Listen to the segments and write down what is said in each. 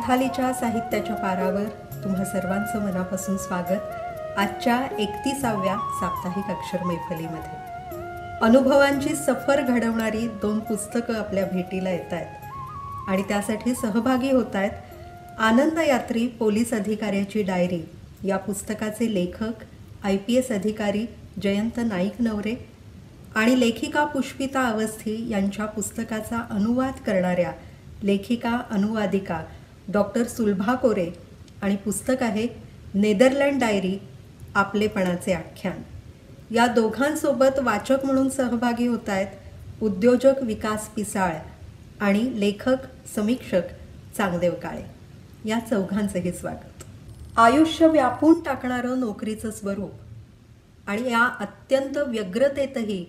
संथालीच्या साहित्याच्या पारावर तुम्हा सर्वांचं मनापासून स्वागत। आजच्या 31व्या साप्ताहिक अक्षर मैफलीमध्ये अनुभवांची सफर घडवणारी 2 पुस्तकं आपल्या भेटीला येत आहेत आणि त्यासाठी सहभागी होत आहेत आनंद यात्री पोलीस अधिकाऱ्याची डायरी या पुस्तकाचे लेखक IPS अधिकारी जयंत नाईक नवरे आणि लेखिका पुष्पिता अवस्थी यांच्या पुस्तकाचा अनुवाद करणाऱ्या लेखिका अनुवादिका डॉक्टर सुलभा कोरे आणि पुस्तक आहे नेदरलँड डायरी आपलेपणाचे आख्यान। या दोघांसोबत वाचक म्हणून सहभागी होत आहेत उद्योजक विकास पिसाळ आणि लेखक समीक्षक चांगदेव काळे। या चौघांचेही स्वागत। आयुष्य व्यापून टाकणारं नोकरीचं स्वरूप आणि या अत्यंत व्यग्रतेतही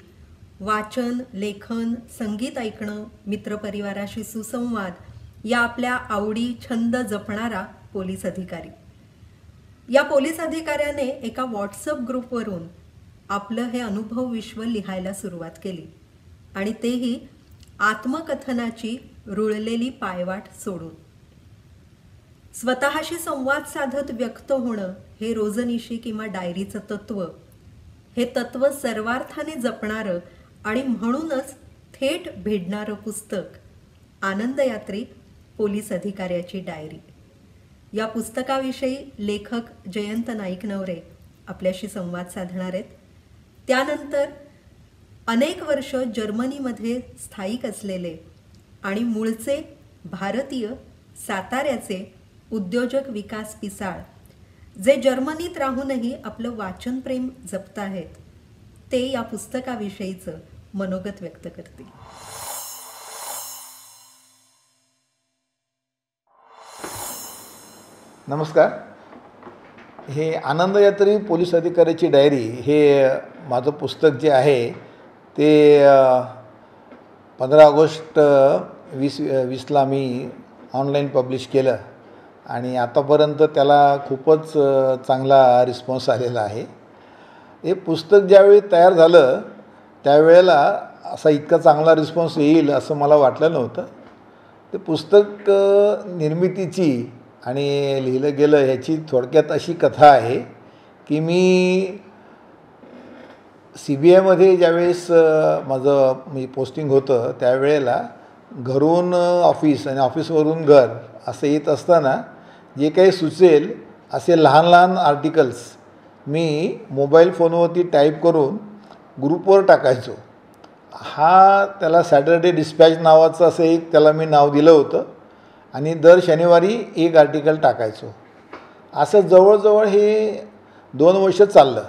वाचन, लेखन, संगीत ऐकणं, मित्रपरिवाराशी सुसंवाद या आपल्या आवडी छंद जपणारा पोलीस अधिकारी। या पोलीस अधिकाऱ्याने एका व्हॉट्सअप ग्रुपवरून आपलं हे अनुभव विश्व लिहायला सुरुवात केली आणि तेही आत्मकथनाची रुळलेली पायवाट सोडून। स्वतःशी संवाद साधत व्यक्त होणं हे रोजनिशी किंवा डायरीचं तत्व, हे तत्व सर्वार्थाने जपणारं आणि म्हणूनच थेट भिडणारं पुस्तक आनंद यात्री पोलीस अधिकाऱ्याची डायरी। या पुस्तकाविषयी लेखक जयंत नाईक नवरे आपल्याशी संवाद साधणार आहेत। त्यानंतर अनेक वर्ष जर्मनीमध्ये स्थायिक असलेले आणि मूळचे भारतीय साताऱ्याचे उद्योजक विकास पिसाळ, जे जर्मनीत राहूनही आपलं वाचनप्रेम जपत आहेत, ते या पुस्तकाविषयीचं मनोगत व्यक्त करतील। नमस्कार। हे आनंद यात्री पोलीस अधिकाऱ्याची डायरी हे माझं पुस्तक जे आहे ते 15 ऑगस्ट 2020ला मी ऑनलाईन पब्लिश केलं आणि आतापर्यंत त्याला खूपच चांगला रिस्पॉन्स आलेला आहे। हे पुस्तक ज्यावेळी तयार झालं त्यावेळेला असा इतका चांगला रिस्पॉन्स येईल असं मला वाटलं नव्हतं। ते पुस्तक निर्मितीची आणि लिहिलं गेलं ह्याची थोडक्यात अशी कथा आहे की मी CBIमध्ये ज्यावेळेस माझं पोस्टिंग होतं त्यावेळेला घरून ऑफिस आणि ऑफिसवरून घर असं येत असताना जे काही सुचेल असे लहान लहान आर्टिकल्स मी मोबाईल फोनवरती टाईप करून ग्रुपवर टाकायचो। त्याला सॅटर्डे डिस्पॅच नावाचं असं एक त्याला मी नाव दिलं होतं आणि दर शनिवारी एक आर्टिकल टाकायचो। असं जवळजवळ हे 2 वर्ष चाललं।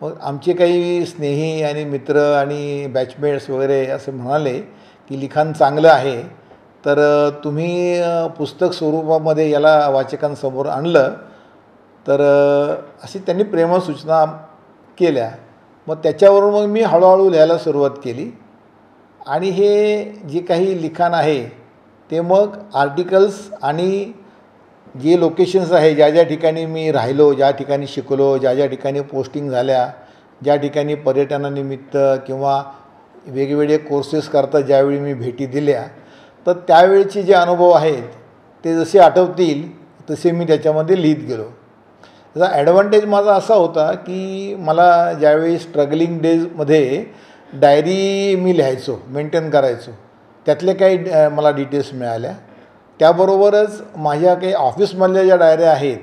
मग आमचे काही स्नेही आणि मित्र आणि बॅचमेट्स वगैरे असे म्हणाले की लिखाण चांगलं आहे तर तुम्ही पुस्तक स्वरूपामध्ये याला वाचकांसमोर आणलं तर अशी त्यांनी प्रेमळ सूचना केल्या। मग त्याच्यावरून मग मी हळूहळू लिहायला सुरुवात केली आणि हे जे काही लिखाण आहे ते मग आर्टिकल्स आणि जे लोकेशन्स आहे ज्या ज्या ठिकाणी मी राहिलो, ज्या ठिकाणी शिकलो, ज्या ज्या ठिकाणी पोस्टिंग झाल्या, ज्या ठिकाणी पर्यटनानिमित्त किंवा वेगवेगळे कोर्सेस करता ज्यावेळी मी भेटी दिल्या तर त्यावेळेचे जे अनुभव आहेत ते जसे आठवतील तसे मी त्याच्यामध्ये लिहित गेलो। त्याचा ॲडव्हान्टेज माझा असा होता की मला ज्यावेळी स्ट्रगलिंग डेजमध्ये डायरी मी लिहायचो, मेंटेन करायचो, त्यातले काही मला डिटेल्स मिळाल्या। त्याबरोबरच माझ्या काही ऑफिसमधल्या ज्या डायऱ्या आहेत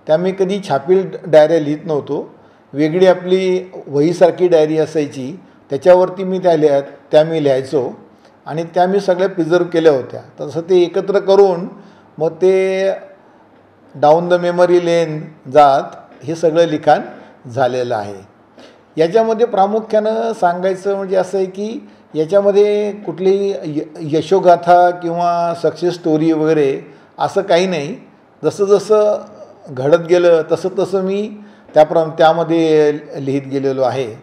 त्या मी कधी छापील डायऱ्या लिहित नव्हतो। वेगळी आपली वहीसारखी डायरी असायची त्याच्यावरती मी त्या मी लिहायचो आणि त्या मी सगळ्या प्रिझर्व केल्या होत्या। तसं ते एकत्र करून मग ते डाऊन द मेमरी लेन जात हे सगळं लिखाण झालेलं आहे। याच्यामध्ये प्रामुख्यानं सांगायचं म्हणजे असं आहे की याच्यामध्ये कुठलीही यशोगाथा किंवा सक्सेस स्टोरी वगैरे असं काही नाही। जसं जसं घडत गेलं तसं तसं मी त्यामध्ये लिहित गेलेलो आहे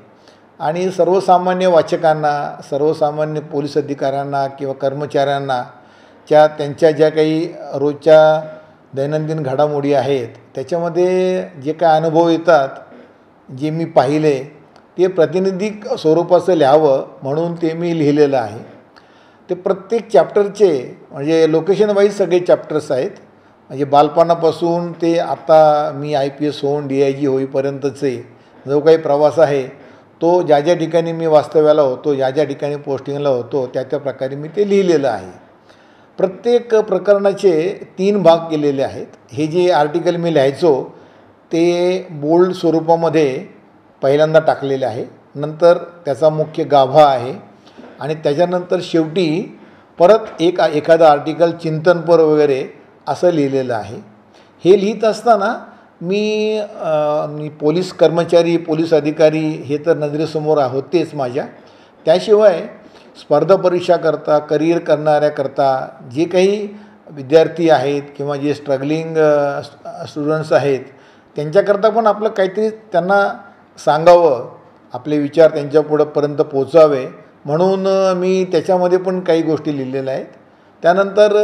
आणि सर्वसामान्य वाचकांना, सर्वसामान्य पोलीस अधिकाऱ्यांना किंवा कर्मचाऱ्यांना त्यांच्या ज्या काही रोजच्या दैनंदिन घडामोडी आहेत त्याच्यामध्ये जे काय अनुभव येतात, जे मी पाहिले ते प्रातिनिधिक स्वरूपाचं लिहावं म्हणून ते मी लिहिलेलं आहे। ते प्रत्येक चॅप्टरचे म्हणजे लोकेशन वाईज सगळे चॅप्टर्स आहेत म्हणजे बालपणापासून ते आता मी IPS होऊन DIG होईपर्यंतचे जो काही प्रवास आहे तो ज्या ज्या ठिकाणी मी वास्तव्याला होतो, ज्या ज्या ठिकाणी पोस्टिंगला होतो त्या प्रकारे मी ते लिहिलेलं आहे. प्रत्येक प्रकरणाचे 3 भाग केलेले आहेत. हे जे आर्टिकल मी लिहायचो ते बोल्ड स्वरूपामध्ये पहिल्यांदा टाकलेले आहे, नंतर त्याचा मुख्य गाभा आहे आणि त्याच्यानंतर शेवटी परत एखादं आर्टिकल चिंतनपर वगैरे असं लिहिलेलं आहे. हे लिहित असताना मी पोलीस कर्मचारी, पोलीस अधिकारी हे तर नजरेसमोर होतेच माझ्या. त्याशिवाय स्पर्धा परीक्षाकरता, करिअर करणाऱ्याकरता जे काही विद्यार्थी आहेत किंवा जे स्ट्रगलिंग स्टुडंट्स आहेत त्यांच्याकरता पण आपलं काहीतरी त्यांना सांगावं, आपले विचार त्यांच्यापुढंपर्यंत पोचावे म्हणून मी त्याच्यामध्ये पण काही गोष्टी लिहिलेल्या आहेत. त्यानंतर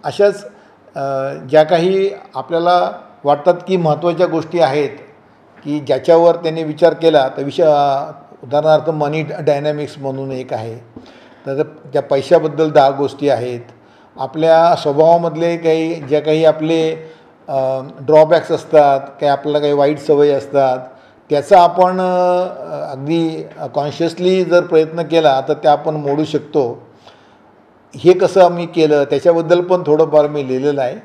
अशाच ज्या काही आपल्याला वाटतात की महत्त्वाच्या गोष्टी आहेत की ज्याच्यावर त्यांनी विचार केला तर उदाहरणार्थ मनी डायनॅमिक्स म्हणून एक आहे, तर त्या पैशाबद्दल 10 गोष्टी आहेत. आपल्या स्वभावामधले ज्या काही आपले ड्रॉबॅक्स असतात, काही आपल्याला काही वाईट सवयी असतात, त्याचा आपण अगदी कॉन्शियसली जर प्रयत्न केला तर त्या आपण मोडू शकतो. हे कसं मी केलं त्याच्याबद्दल पण थोडंफार मी लिहिलेलं आहे.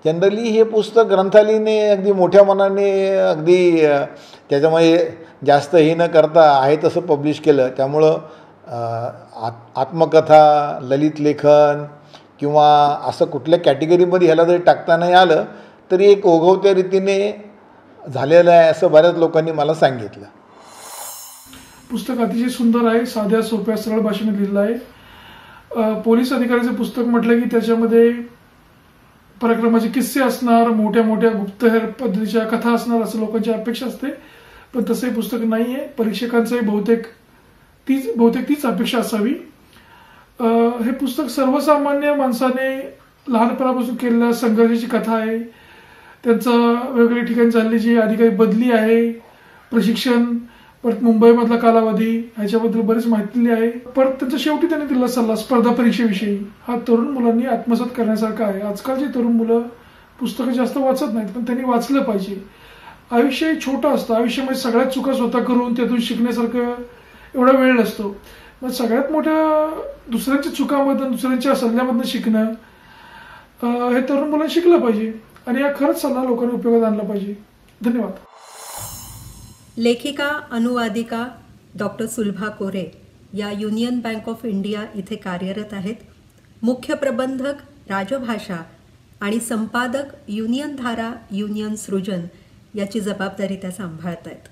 जनरली हे पुस्तक ग्रंथालयाने अगदी मोठ्या मनाने अगदी त्याच्यामध्ये जास्त हे न करता आहे तसं पब्लिश केलं. त्यामुळं आत्मकथा, ललित लेखन किंवा असं कुठल्या कॅटेगरीमध्ये ह्याला जरी टाकता नाही आलं तरी एक ओघवत्या रीतीने झालेलं आहे असं बऱ्याच लोकांनी मला सांगितलं. पुस्तक अतिशय सुंदर आहे, साध्या सोप्या सरळ भाषेने लिहिलं आहे. पोलीस अधिकाऱ्याचं पुस्तक म्हटलं की त्याच्यामध्ये पराक्रमाचे किस्से असणार, मोठ्या मोठ्या गुप्तहेर पद्धतीच्या कथा असणार असं लोकांची अपेक्षा असते, पण तसं हे पुस्तक नाही आहे. परीक्षकांचंही बहुतेक तीच अपेक्षा असावी. हे पुस्तक सर्वसामान्य माणसाने लहानपणापासून केलेल्या संघर्षाची कथा आहे. त्यांचा वेगवेगळ्या ठिकाणी झालेली जी अधिकारी बदली आहे, प्रशिक्षण, परत मुंबईमधला कालावधी ह्याच्याबद्दल बरीच माहिती दिली आहे. परत त्यांच्या शेवटी त्यांनी दिला सल्ला स्पर्धा परीक्षेविषयी. हा तरुण मुलांनी आत्मसात करण्यासारखा आहे. आजकालची तरुण मुलं पुस्तकं जास्त वाचत नाहीत, पण त्यांनी वाचलं पाहिजे. आयुष्य हे छोटं असतं. आयुष्यामध्ये सगळ्यात चुका स्वतः करून त्यातून शिकण्यासारखं एवढा वेळ नसतो. मग सगळ्यात मोठ्या दुसऱ्यांच्या चुकामधून, दुसऱ्यांच्या सल्ल्यामधून शिकणं हे तरुण मुलांनी शिकलं पाहिजे आणि हा खरंच सल्ला लोकांनी उपयोगात आणला पाहिजे. धन्यवाद. लेखिका, अनुवादिका डॉक्टर सुलभा कोरे या युनियन बँक ऑफ इंडिया इथे कार्यरत आहेत. मुख्य प्रबंधक राजभाषा आणि संपादक युनियन धारा, युनियन सृजन याची जबाबदारी त्या सांभाळत आहेत.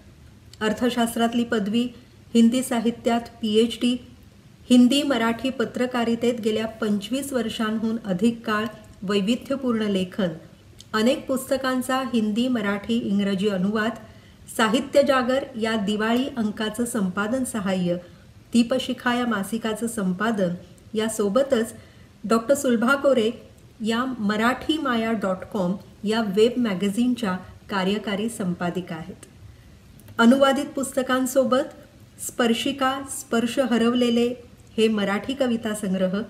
अर्थशास्त्रातली पदवी, हिंदी साहित्यात PhD, हिंदी मराठी पत्रकारितेत गेल्या 25 वर्षांहून अधिक काळ वैविध्यपूर्ण लेखन, अनेक पुस्तकांचा हिंदी, मराठी, इंग्रजी अनुवाद, साहित्य जागर या दिवाळी अंकाचं संपादन सहाय्य, दीपशिखा या मासिकाचं संपादन यासोबतच डॉक्टर सुलभा कोरे या मराठीमाया.com या वेब मॅगझिनच्या कार्यकारी संपादिका आहेत. अनुवादित पुस्तकांसोबत स्पर्शिका, स्पर्श हरवलेले हे मराठी कविता संग्रह,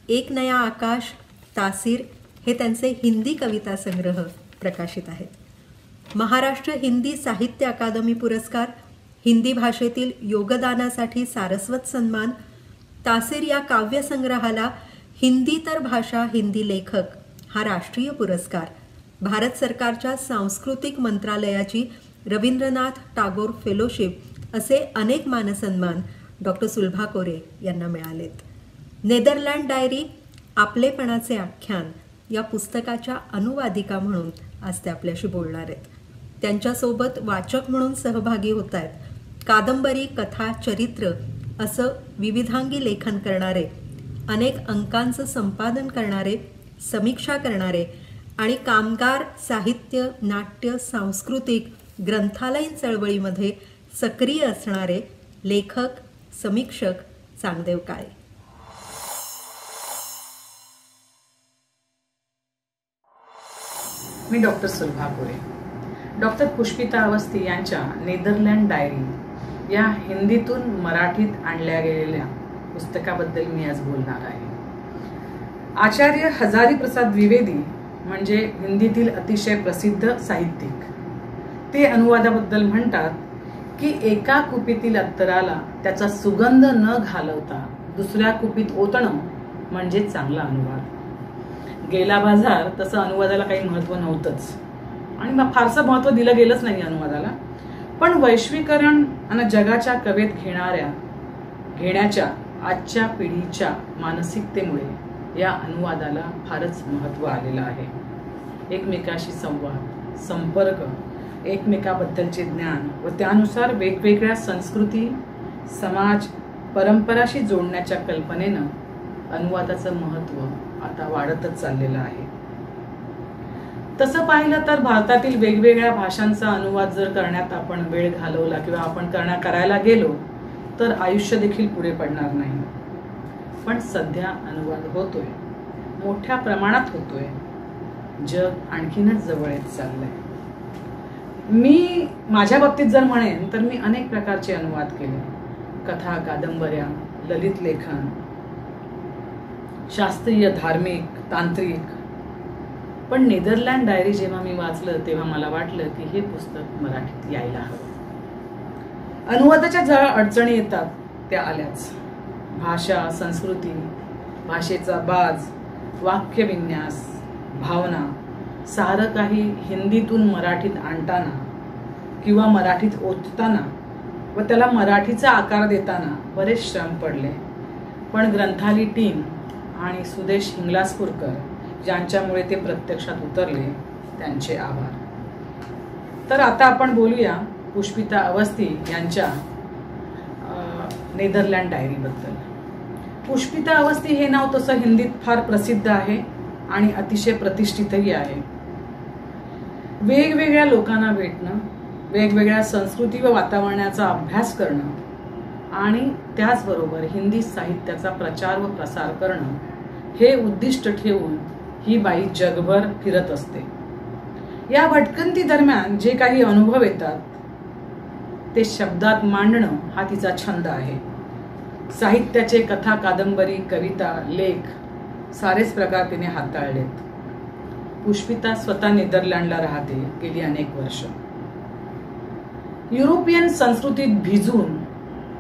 एक नया आकाश, तासीर हे त्यांचे हिंदी कविता संग्रह प्रकाशित आहेत. महाराष्ट्र हिंदी साहित्य अकादमी पुरस्कार, हिंदी भाषेतील योगदानासाठी सारस्वत सन्मान, तासीर या काव्यसंग्रहाला हिंदी तर भाषा हिंदी लेखक हा राष्ट्रीय पुरस्कार, भारत सरकारच्या सांस्कृतिक मंत्रालयाची रवींद्रनाथ टागोर फेलोशिप असे अनेक मानसन्मान डॉक्टर सुलभा कोरे यांना मिळालेत. नेदरलँड डायरी, आपलेपणाचे आख्यान या पुस्तकाच्या अनुवादिका म्हणून आज ते आपल्याशी बोलणार आहेत. त्यांच्यासोबत वाचक म्हणून सहभागी होत आहेत कादंबरी, कथा, चरित्र असं विविधांगी लेखन करणारे, अनेक अंकांचं संपादन करणारे, समीक्षा करणारे आणि कामगार, साहित्य, नाट्य, सांस्कृतिक, ग्रंथालयीन चळवळीमध्ये सक्रिय असणारे लेखक, समीक्षक चांगदेव काळे. मी डॉक्टर सुलभा कोरे. डॉक्टर पुष्पिता अवस्थी यांच्या नेदरलँड डायरी या हिंदीतून मराठीत आणल्या गेलेल्या पुस्तकाबद्दल मी आज बोलणार आहे. आचार्य हजारी प्रसाद द्विवेदी म्हणजे हिंदीतील अतिशय प्रसिद्ध साहित्यिक. ते अनुवादाबद्दल म्हणतात की एका कुपीतील अत्तराला त्याचा सुगंध न घालवता दुसऱ्या कुपीत ओतणं म्हणजे चांगला अनुवाद. गेला बाजार तसं अनुवादाला काही महत्त्व नव्हतंच आणि मग फारसं महत्त्व दिलं गेलंच नाही अनुवादाला. पण वैश्वीकरण आणि जगाच्या कवेत घेण्याच्या आजच्या पिढीच्या मानसिकतेमुळे या अनुवादाला फारच महत्त्व आलेलं आहे. एकमेकाशी संवाद, संपर्क, एकमेकाबद्दलचे ज्ञान व त्यानुसार वेगवेगळ्या संस्कृती, समाज, परंपराशी जोडण्याच्या कल्पनेनं अनुवादाचं महत्त्व आता वाढतच चाललेलं आहे. तसं पाहिलं तर भारतातील वेगवेगळ्या भाषांचा अनुवाद जर करण्यात आपण वेळ घालवला किंवा आपण करायला गेलो तर आयुष्य देखील पुढे पडणार नाही. पण सध्या अनुवाद होतोय, मोठ्या प्रमाणात होतोय. जग आणखीनच जवळ येत चाललंय. मी माझ्या बाबतीत जर म्हणेन तर मी अनेक प्रकारचे अनुवाद केले. कथा, कादंबऱ्या, ललित लेखन, शास्त्रीय, धार्मिक, तांत्रिक. पण नेदरलँड डायरी जेव्हा मी वाचलं तेव्हा मला वाटलं की हे पुस्तक मराठीत यायला हवं. अनुवादाच्या ज्या अडचणी येतात त्या आल्याच. भाषा, संस्कृती, भाषेचा बाज, वाक्यविन्यास, भावना सारं काही हिंदीतून मराठीत आणताना किंवा मराठीत ओतताना व त्याला मराठीचा आकार देताना बरेच श्रम पडले. पण ग्रंथाली टीम आणि सुदेश हिंगलाजपूरकर ज्यांच्यामुळे ते प्रत्यक्षात उतरले त्यांचे आभार. तर आता आपण बोलूया पुष्पिता अवस्थी यांच्या नेदरलँड डायरीबद्दल. पुष्पिता अवस्थी हे नाव तसं हिंदीत फार प्रसिद्ध आहे आणि अतिशय प्रतिष्ठितही आहे. वेगवेगळ्या लोकांना भेटणं, वेगवेगळ्या संस्कृती व वातावरणाचा अभ्यास करणं आणि त्याचबरोबर हिंदी साहित्याचा प्रचार व प्रसार करणं हे उद्दिष्ट ठेवून ही बाई जगभर फिरत असते. या भटकंती दरम्यान जे काही अनुभव येतात ते शब्दात मांडणं हा तिचा छंद आहे. साहित्याचे कथा, कादंबरी, कविता, लेख सारेच प्रकार तिने हाताळलेत. पुष्पिता स्वतः नेदरलँडला राहते गेली अनेक वर्ष. युरोपियन संस्कृतीत भिजून,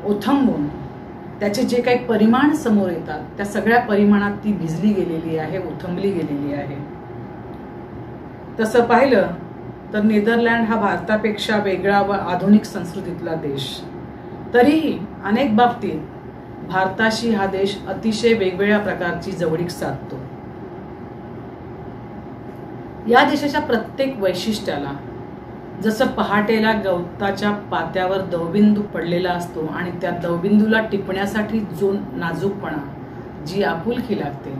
ओथंबून त्याचे जे काही परिमाण समोर येतात त्या सगळ्या परिमाणात ती भिजली गेलेली आहे, ओथंबली गेलेली आहे. तसं पाहिलं तर नेदरलँड हा भारतापेक्षा वेगळा व आधुनिक संस्कृतीतला देश. तरीही अनेक बाबतीत भारताशी हा देश अतिशय वेगवेगळ्या प्रकारची जवळीक साधतो. या देशाच्या प्रत्येक वैशिष्ट्याला जसं पहाटेला गवताच्या पात्यावर दवबिंदू पडलेला असतो आणि त्या दवबिंदूला टिपण्यासाठी जो नाजूकपणा, जी आपुलकी लागते,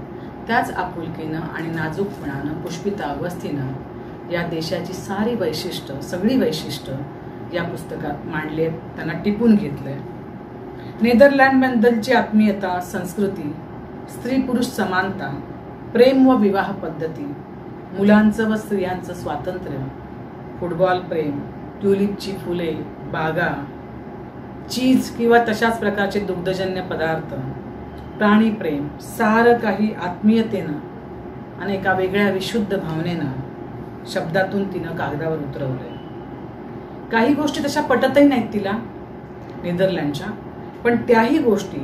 त्याच आपुलकीनं आणि नाजूकपणानं पुष्पिता अवस्थीनं या देशाची सारी वैशिष्ट्य, सगळी वैशिष्ट्य या पुस्तकात मांडले, त्यांना टिपून घेतलंय. नेदरलँडबद्दलची आत्मीयता, संस्कृती, स्त्री पुरुष समानता, प्रेम व विवाह पद्धती, मुलांचं व स्त्रियांचं स्वातंत्र्य, फुटबॉल प्रेम, ट्युलिपची फुले, बागा, चीज किंवा तशाच प्रकारचे दुग्धजन्य पदार्थ, प्राणी प्रेम, सारं काही आत्मीयतेनं आणि एका वेगळ्या विशुद्ध भावनेनं शब्दातून तिनं कागदावर उतरवलंय. काही गोष्टी तशा पटतही नाहीत तिला नेदरलँडच्या, पण त्याही गोष्टी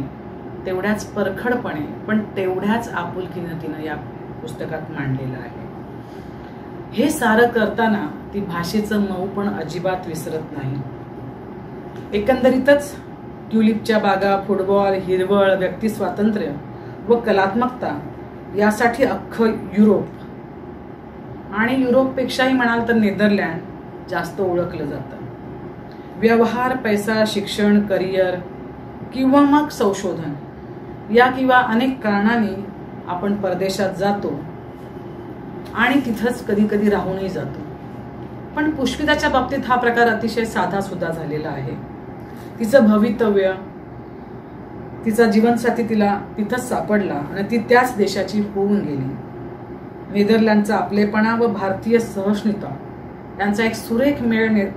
तेवढ्याच परखडपणे पण तेवढ्याच आपुलकीनं तिनं या पुस्तकात मांडलेलं आहे. हे सारं करताना ती भाषेचं मऊ पण अजिबात विसरत नाही. एकंदरीतच ट्युलिपच्या बागा, फुटबॉल, हिरवळ, व्यक्ती स्वातंत्र्य व कलात्मकता यासाठी अख्खं युरोप आणि युरोपपेक्षाही म्हणाल तर नेदरलँड जास्त ओळखलं जातं. व्यवहार, पैसा, शिक्षण, करिअर किंवा मग संशोधन या किंवा अनेक कारणांनी आपण परदेशात जातो आणि तिथंच कधी कधी राहूनही जातो. पण पुष्पिताच्या बाबतीत हा प्रकार अतिशय साधा सुद्धा झालेला आहे. तिचं भवितव्य, तिचा जीवनसाथी तिला तिथंच सापडला आणि ती त्याच देशाची होऊन गेली. नेदरलँडचा आपलेपणा व भारतीय सहिष्णुता यांचा एक सुरेख मेळ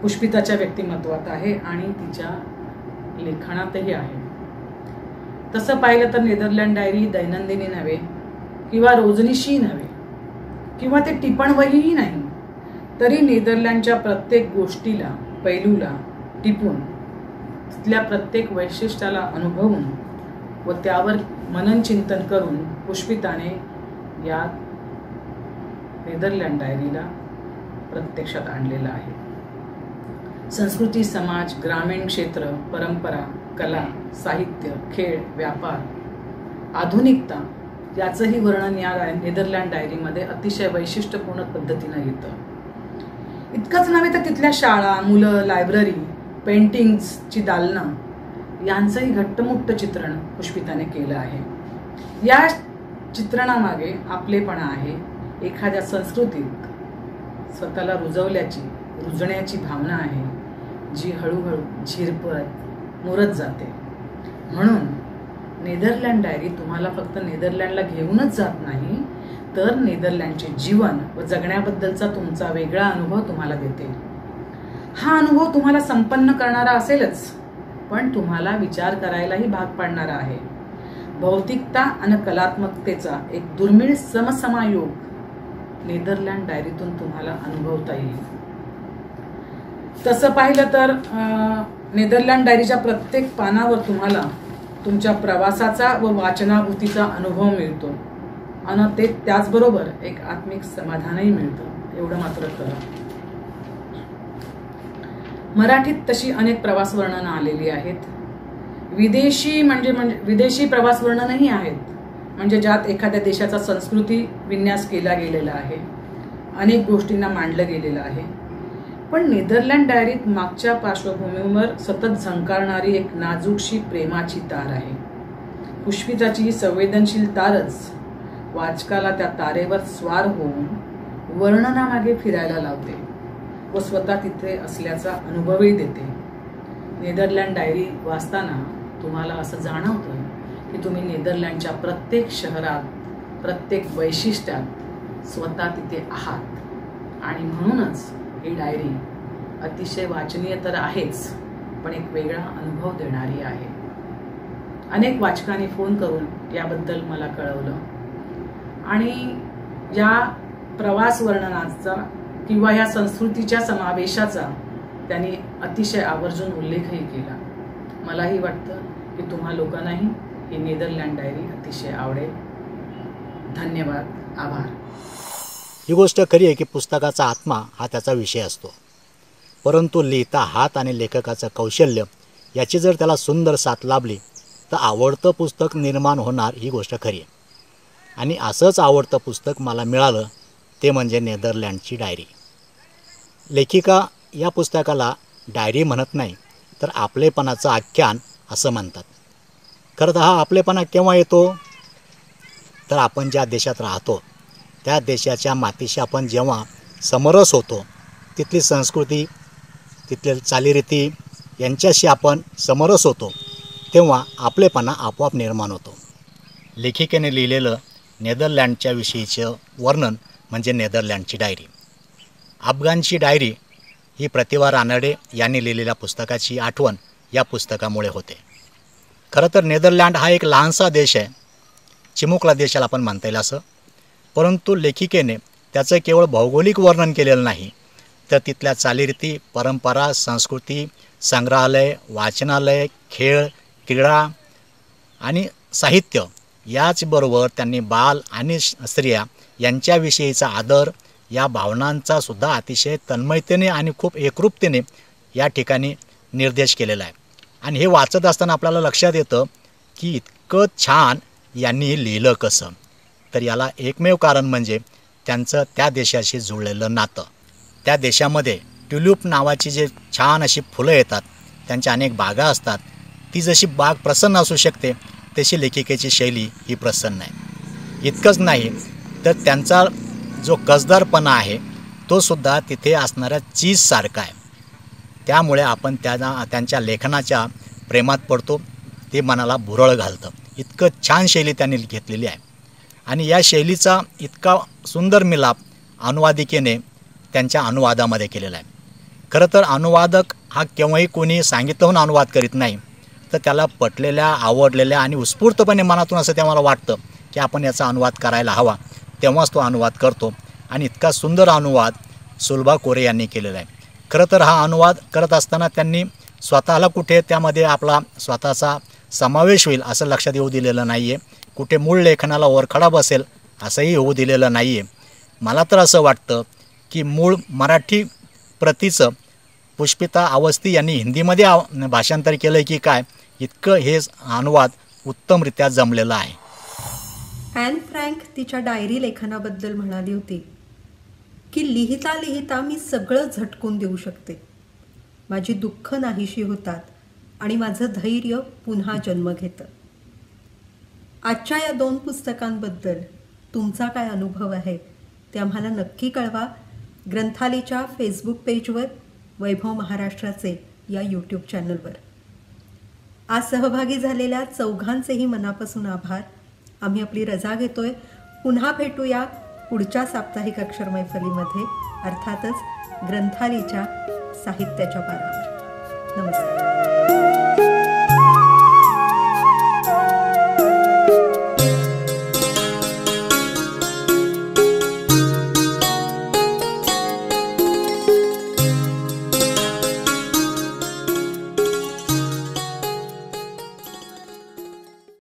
पुष्पिताच्या व्यक्तिमत्वात आहे आणि तिच्या लेखनातही आहे. तसं पाहिलं तर नेदरलँड डायरी दैनंदिनी नव्हे किंवा रोजनिशी नव्हे, किंवा ते टिपणवहीही नाही, तरी नेदरलँडच्या प्रत्येक गोष्टीला, पैलूला टिपून तिथल्या प्रत्येक वैशिष्ट्याला अनुभवून व त्यावर मनन चिंतन करून पुष्पिताने या नेदरलँड डायरीला प्रत्यक्षात आणलेलं आहे. संस्कृती, समाज, ग्रामीण क्षेत्र, परंपरा, कला, साहित्य, खेळ, व्यापार, आधुनिकता याचंही वर्णन या नेदरलँड डायरीमध्ये अतिशय वैशिष्ट्यपूर्ण पद्धतीनं येतं. इतकंच नव्हे तर तिथल्या शाळा, मुलं, लायब्ररी, पेंटिंग्सची दालनं यांचंही घट्टमुट्ट चित्रण पुष्पिताने केलं आहे. या चित्रणामागे आपलेपणा आहे. एखाद्या संस्कृतीत स्वतःला रुजण्याची भावना आहे, जी हळूहळू झिरपत मुरत जाते. म्हणून नेदरलँड डायरी तुम्हाला फक्त नेदरलँडला घेऊनच जात नाही, तर नेदरलँडचे जीवन व जगण्याबद्दलचा तुमचा वेगळा अनुभव तुम्हाला देते. हा अनुभव तुम्हाला संपन्न करणारा असेलच, पण तुम्हाला विचार करायलाही भाग पाडणारा आहे. भौतिकता आणि कलात्मकतेचा एक दुर्मिळ समसमायोग नेदरलँड डायरीतून तुम्हाला अनुभवता येईल. तसं पाहिलं तर नेदरलँड डायरीच्या प्रत्येक पानावर तुम्हाला तुमच्या प्रवासाचा व वाचनाभूतीचा अनुभव मिळतो आणि ते त्याचबरोबर एक आत्मिक समाधानही मिळतं. एवढं मात्र खरं. मराठीत तशी अनेक प्रवास वर्णनं आलेली आहेत. विदेशी प्रवास वर्णनही आहेत, म्हणजे ज्यात एखाद्या देशाचा संस्कृती विन्यास केला गेलेला आहे, अनेक गोष्टींना मांडलं गेलेलं आहे. पण नेदरलँड डायरीत मागच्या पार्श्वभूमीवर सतत झंकारणारी एक नाजूकशी प्रेमाची तार आहे. पुष्पिताची ही संवेदनशील तारच वाचकाला त्या तारेवर स्वार होऊन वर्णनामागे फिरायला लावते व स्वतः तिथे असल्याचा अनुभवही देते. नेदरलँड डायरी वाचताना तुम्हाला असं जाणवतं की तुम्ही नेदरलँडच्या प्रत्येक शहरात, प्रत्येक वैशिष्ट्यात स्वतः तिथे आहात. आणि म्हणूनच ही डायरी अतिशय वाचनीय तर आहेच, पण एक वेगळा अनुभव देणारी आहे. अनेक वाचकांनी फोन करून याबद्दल मला कळवलं आणि या प्रवास वर्णनाचा किंवा या संस्कृतीच्या समावेशाचा त्यांनी अतिशय आवर्जून उल्लेखही केला. मलाही वाटतं की तुम्हा लोकांनाही ही नेदरलँड डायरी अतिशय आवडेल. धन्यवाद, आभार. ही गोष्ट खरी आहे की पुस्तकाचा आत्मा हा त्याचा विषय असतो, परंतु लिहिता हात आणि लेखकाचं कौशल्य याची जर त्याला सुंदर साथ लाभली तर आवडतं पुस्तक निर्माण होणार, ही गोष्ट खरी आहे. आणि असंच आवडतं पुस्तक मला मिळालं ते म्हणजे नेदरलँडची डायरी. लेखिका या पुस्तकाला डायरी म्हणत नाही तर आपलेपणाचं आख्यान असं म्हणतात. खरं तर हा आपलेपणा केव्हा येतो तर आपण ज्या देशात राहतो त्या देशाच्या मातीशी आपण जेव्हा समरस होतो, तिथली संस्कृती, तिथले चालीरीती यांच्याशी आपण समरस होतो, तेव्हा आपलेपणा आपोआप निर्माण होतो. लेखिकेने लिहिलेलं नेदरलँडच्या विषयीचं वर्णन म्हणजे नेदरलँडची डायरी. अफगाणची डायरी ही प्रतिभा रानडे यांनी लिहिलेल्या पुस्तकाची आठवण या पुस्तकामुळे होते. खरं तर नेदरलँड हा एक लहानसा देश आहे, चिमुकला देशाला आपण म्हणता येईल असं. परंतु लेखिकेने त्याचं केवळ भौगोलिक वर्णन केलेलं नाही, तर तिथल्या चालीरीती, परंपरा, संस्कृती, संग्रहालय, वाचनालय, खेळ, क्रीडा आणि साहित्य याचबरोबर त्यांनी बाल आणि स्त्रिया यांच्याविषयीचा आदर, या भावनांचा सुद्धा अतिशय तन्मयतेने आणि खूप एकरूपतेने या ठिकाणी निर्देश केलेला आहे. आणि हे वाचत असताना आपल्याला लक्षात येतं की इतकं छान यांनी लिहिलं कसं. तर याला एकमेव कारण म्हणजे त्यांचं त्या देशाशी जुळलेलं नातं. त्या देशामध्ये ट्युलिप नावाची जे छान अशी फुलं येतात, त्यांच्या अनेक बागा असतात. ती जशी बाग प्रसन्न असू शकते तशी लेखिकेची शैली ही प्रसन्न आहे. इतकंच नाही तर त्यांचा जो कसदारपणा आहे तो सुद्धा तिथे असणाऱ्या चीजसारखा आहे. त्यामुळे आपण त्यांच्या लेखनाच्या प्रेमात पडतो, ते मनाला भुरळ घालतं. इतकं छान शैली त्यांनी घेतलेली आहे. आणि या शैलीचा इतका सुंदर मिलाप अनुवादिकेने त्यांच्या अनुवादामध्ये केलेला आहे. खरं तर अनुवादक हा केव्हाही कोणी सांगितलं अनुवाद करीत नाही, तर त्याला पटलेल्या, आवडलेल्या आणि उत्स्फूर्तपणे मनातून असं ते मला वाटतं की आपण याचा अनुवाद करायला हवा, तेव्हाच तो अनुवाद करतो. आणि इतका सुंदर अनुवाद सुलभा कोरे यांनी केलेला आहे. खरं तर हा अनुवाद करत असताना त्यांनी स्वतःला कुठे त्यामध्ये आपला स्वतःचा समावेश होईल असं लक्षात येऊ दिलेलं नाही आहे. कुठे मूळ लेखनाला ओरखडा बसेल असंही होऊ दिलेलं नाही आहे. मला तर असं वाटतं की मूळ मराठी प्रतीचं पुष्पिता अवस्थी यांनी हिंदीमध्ये भाषांतर केलं आहे की काय, इतकं हे अनुवाद उत्तमरित्या जमलेलं आहे. ॲन फ्रँक तिच्या डायरी लेखनाबद्दल म्हणाली होती की लिहिता लिहिता मी सगळं झटकून देऊ शकते. माझी दुःख नाहीशी होतात आणि माझं धैर्य पुन्हा जन्म घेतं. आजच्या या 2 पुस्तकांबद्दल तुमचा काय अनुभव आहे ते आम्हाला नक्की कळवा. ग्रंथालीच्या फेसबुक पेजवर, वैभव महाराष्ट्राचे या यूट्यूब चॅनलवर. आज सहभागी झालेल्या चौघांचेही मनापासून आभार. आम्ही आपली रजा घेतोय. पुन्हा भेटूया पुढच्या साप्ताहिक अक्षर मैफलीमध्ये, अर्थातच ग्रंथालीच्या साहित्याच्या पारावर. नमस्कार.